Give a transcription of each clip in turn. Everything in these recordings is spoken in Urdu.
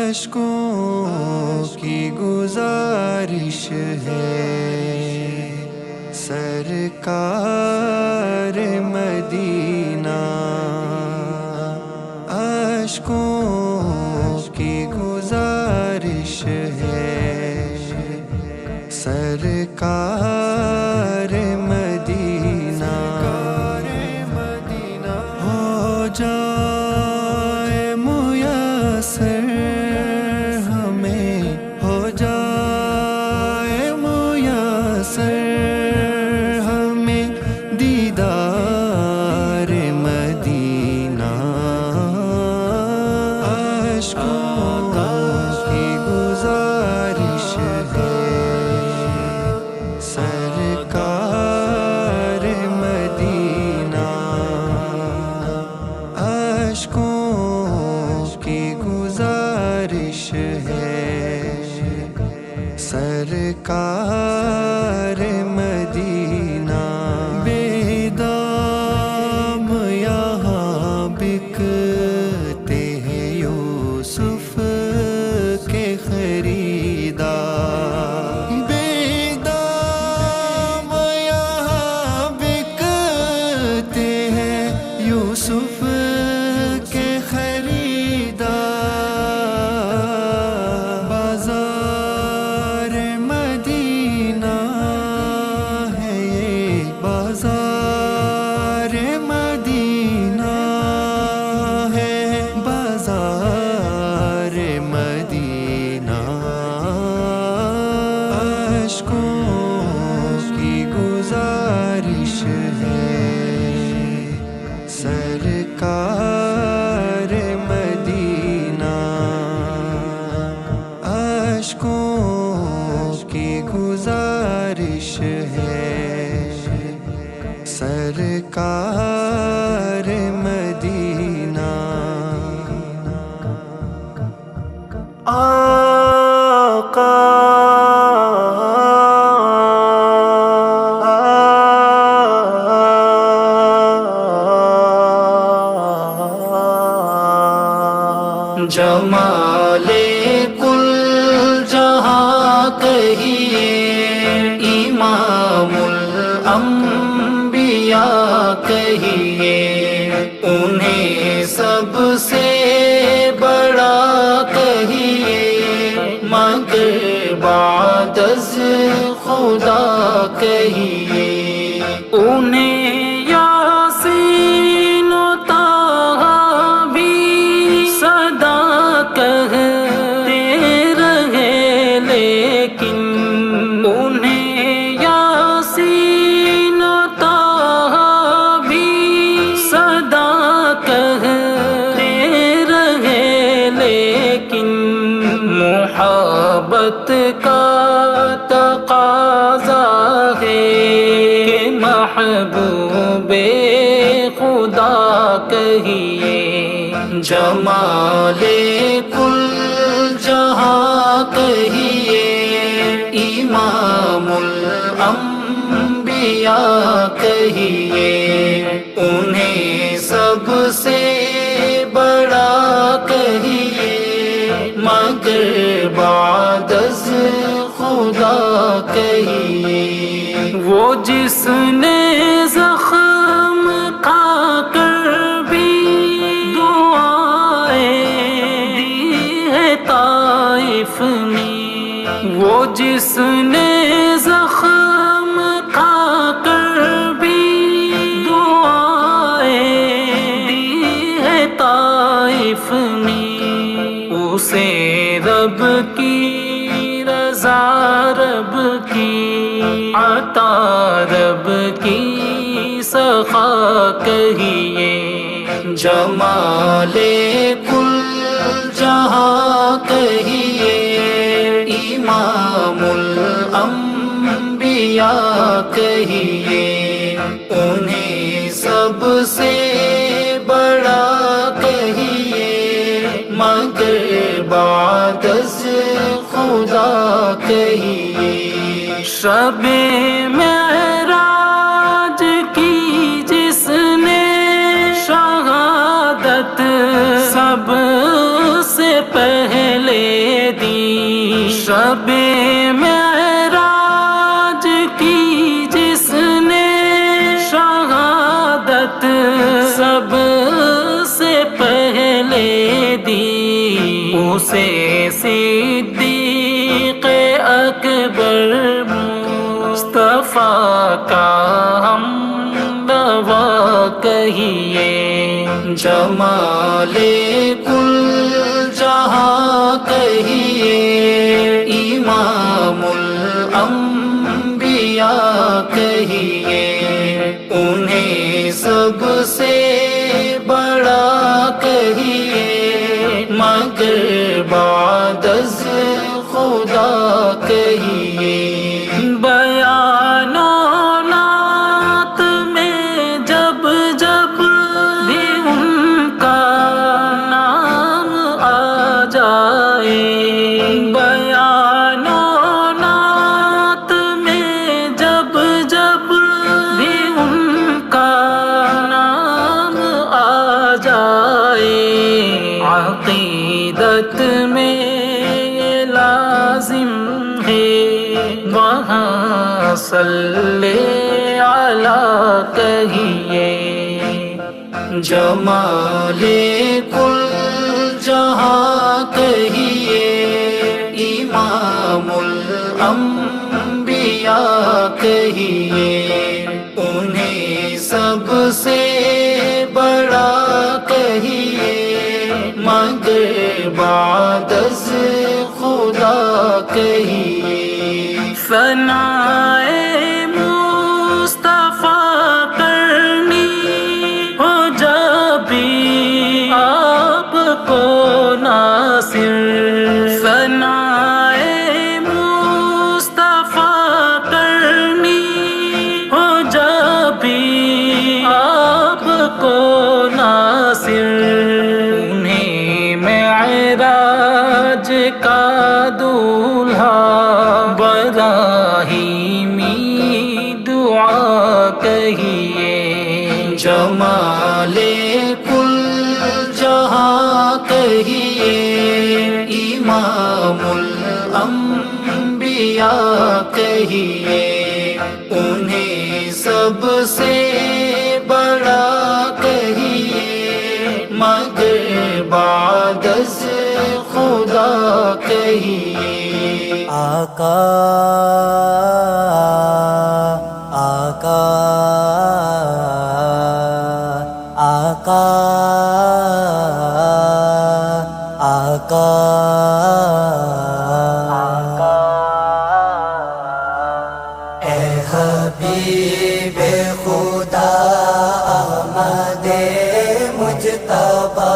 اشکوں کی گزارش ہے سرکار مدینہ، اشکوں کی گزارش ہے سرکار مدینہ، ہو جائے میسر ہمیں، ہو جائے میسر ہمیں دیدار مدینہ، اشکوں کی گزارش ہے سرکار مدینہ، اشکوں کی گزارش ہے سرکار مدینہ، بے دام یہاں بکتے ہیں یوسف کے خریدار، بے دام یہاں بکتے ہیں یوسف کے خریدار، بازار مدینہ ہے یہ، بازار مدینہ ہے، بازار مدینہ، اشکوں کی گزارش ہے سرکار مدینہ، اشکوں کی گزارش ہے سرکار مدینہ، آقا جمال کل جہاں کہیے، امام الانبیاء کہیے، انہیں سب سے بڑا کہیے، مگر بعد از خدا کہیے، انہیں یاسین و طٰہٰ بھی صدا کہتے رہے، لیکن انہیں یاسین و طٰہٰ بھی صدا کہتے رہے، لیکن محبت کا تقاضا ہے کہ محبوب خدا کہیے، جمال کل جہاں کہیے، امام الانبیاء کہیے، انہیں سب سے بڑا کہیے، مگر بعد از خدا کہیے، وہ جس نے زخم کھا کر بھی دعائیں دی ہے طائف نے، وہ جس نے زخم کھا کر بھی دعائیں دی ہے طائف نے، اسے رب کی رضا، رب کی عطا، رب کی سخا کہیے، جمال کل جہاں کہیے، امام الانبیاء کہیے، انہیں سب سے بڑا کہیے، مگر بعد از خدا کہیے، شب معراج کی جس نے شہادت سب سے پہلے شب معراج کی جس نے شہادت سب سے پہلے دی، اسے صدیق اکبر مصطفیٰ کا ہم دوا کہیے، جمال کل جہاں کہیے، امام الانبیاء کہیے، انہیں سب سے بڑا کہیے، مگر بعد از خدا کہیے۔ بیان و نعت میں جب جب بھی ان کا نام آ جائے، بیان و نعت میں جب جب بھی ان کا نام آ جائے، عقیدت میں یہ لازم ہے وہاں صلی علی کہیے، جمال کل جہاں کہیے، امام الانبیاء کہیے، انہیں سب سے بڑا کہیے، مگر بعد از خدا کہیے۔ ثنائے مصطفیٰ کرنی ہو جب بھی آپ کو ناصر، ثنائے مصطفیٰ کرنی ہو جب بھی آپ کو ناصر، انہیں معراج کا دولہا ابراہیمی دعا کہیے، جمال کل جہاں کہیے، امام الانبیاء کہیے، انہیں سب سے بڑا کہیے، مگر بعد از خدا کہیے۔ آقا آقا آقا آقا اے حبیب خدا احمد مجتبی،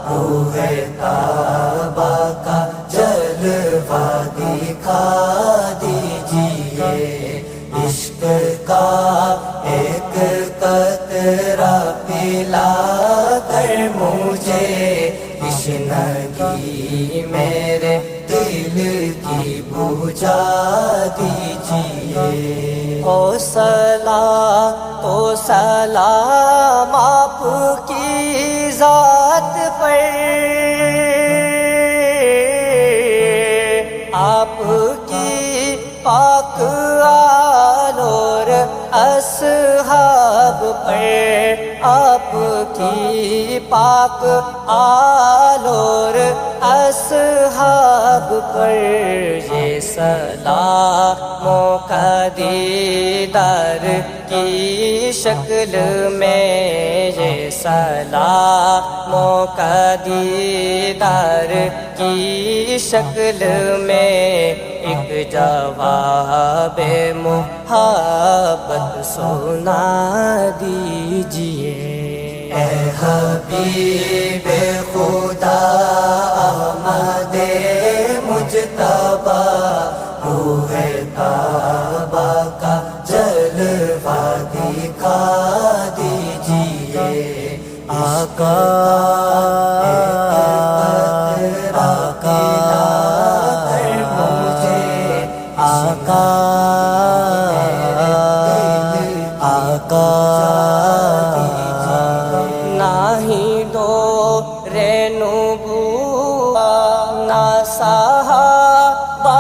روح طیبہ کا جلوہ دکھا دیجئے، عشق کا ایک قطرہ پلا کر مجھے، تشنگی میرے دل کی بجھا دیجئے۔ او سلام تو سلام آپ کی ذات پر، آپ کی پاک آل اور اصحاب پر، آپ کی پاک آل اور اصحاب پر، یہ سلاموں کا دیدار کی شکل میں، یہ سلاموں کا دیدار کی شکل میں، ایک جواب محبت سنا دیجئے۔ اے حبیب خدا احمد مجتبی، روح طیبہ کا جلوہ دکھا دیجئے، آقا آقا آقا آقا نہیں دو رے نبوت نہ صحابہ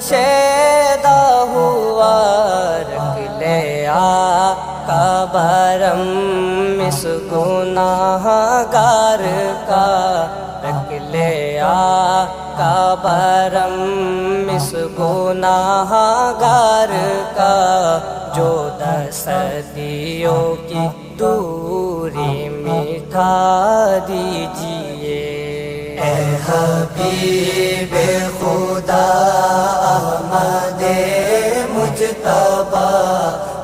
شیدا ہوا رکھ لے آقا برم اس گناہ گار کا، رکھ لے آقا برم اس گناہ گار کا، جو 10 صدیوں کی دوری مٹھا دیجئے۔ اے حبیب خدا احمد مجتبی،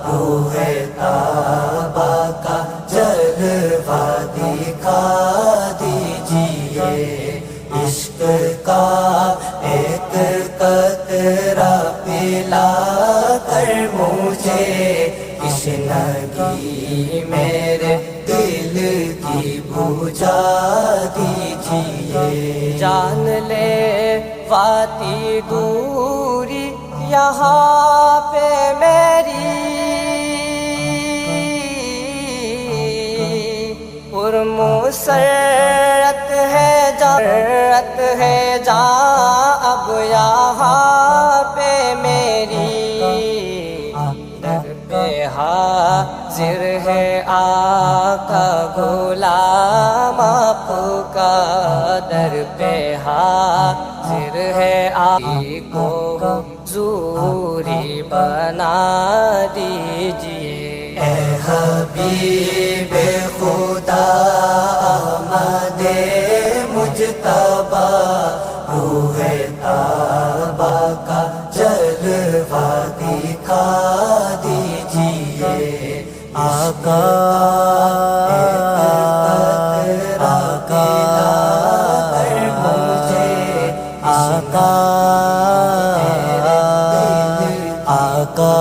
روح طیبہ کا جلوہ دکھا دیجئے، عشق کا ایک قطرہ پلا کر مجھے، تشنگی میرے دل کی بجھا دیجئے۔ جان لے واتی دوری یہاں پہ میری، پرمسرت ہے جان اب یہاں پہ میری، در پہ حاضر ہے آقا غلام آپ کا، در پہ حاضر ہے آقا کو حضوری بنا دیجئے۔ اے حبیب خدا احمد مجتبی، روح طیبہ کا جلوہ دکھا دیجئے، آقا آقا آقا آقا،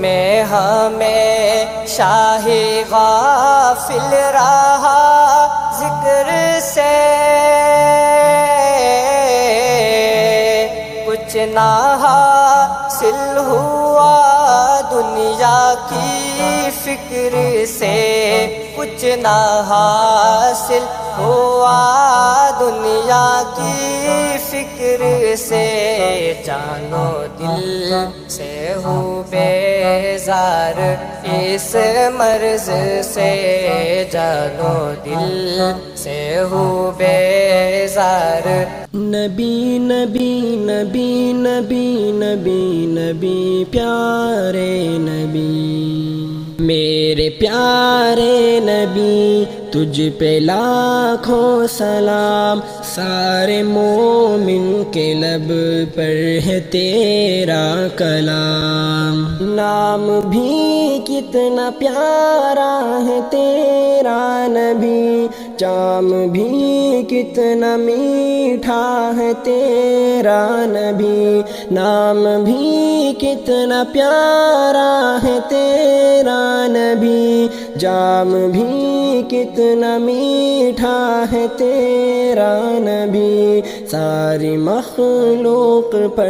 میں ہمیشہ ہی غافل رہا ذکر سے، کچھ نہ حاصل ہوا دنیا کی فکر سے، کچھ نہ حاصل ہوا دنیا کی فکر سے، جان و دل سے ہوں بیزار اس مرض سے، جان و دل سے ہوں بیزار۔ نبی نبی نبی نبی نبی نبی پیارے نبی، میرے پیارے نبی تجھ پہ لاکھوں سلام، سارے مومن کے لب پر ہے تیرا کلام، نام بھی کتنا پیارا ہے تیرا نبی، جام بھی کتنا میٹھا ہے تیرا نبی، نام بھی کتنا پیارا ہے تیرا نبی، جام بھی کتنا میٹھا ہے تیرا نبی، ساری مخلوق پر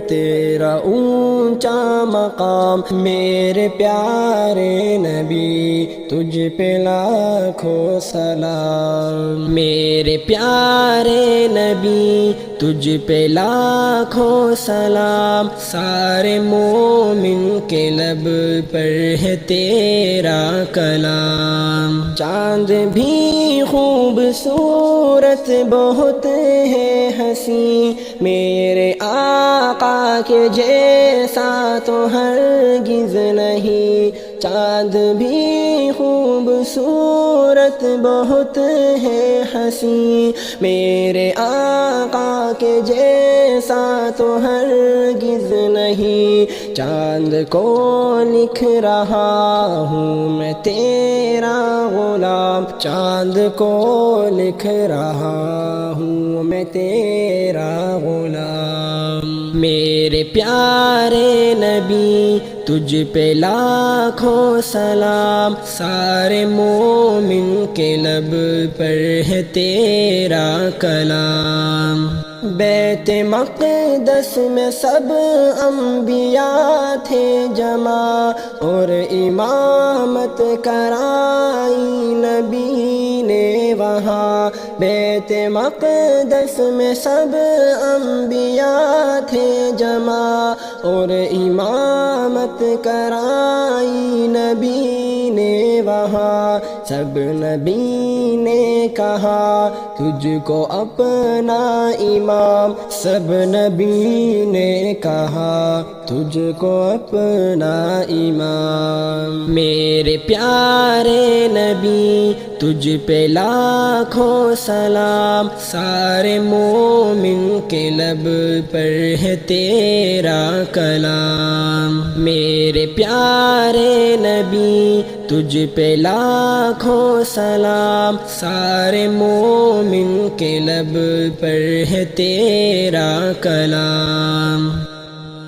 تیرا اونچا مقام، میرے پیارے نبی تجھ پہ لاکھوں سلام، میرے پیارے نبی تجھ پہ لاکھوں سلام، سارے مومن کے لب پر ہے تیرا کلام، چاند بھی خوبصورت بہت ہے حسین، میرے آقا کے جیسا تو ہرگز نہیں، چاند بھی خوبصورت بہت ہے حسین، میرے آقا کے جیسا تو ہرگز نہیں، چاند کو لکھ رہا ہوں میں تیرا غلام، چاند کو لکھ رہا ہوں میں تیرا غلام، میرے پیارے نبی تجھ پہ لاکھوں سلام، سارے مومن کے لب پر ہے تیرا کلام، بیت مقدس میں سب انبیاء تھے جمع، اور امامت کرائی نبی نے وہاں بیت مقدس میں سب انبیاء تھے جمع اور امامت کرائی نبی نے وہاں سب نبی نے کہا تجھ کو اپنا امام سب نبی نے کہا تجھ کو اپنا امام میرے پیارے نبی تجھ پہ لاکھوں سلام سارے مومن کے لب پر ہے تیرا کلام میرے پیارے نبی تجھ پہ لاکھوں سلام سارے مومن کے لب پر ہے تیرا کلام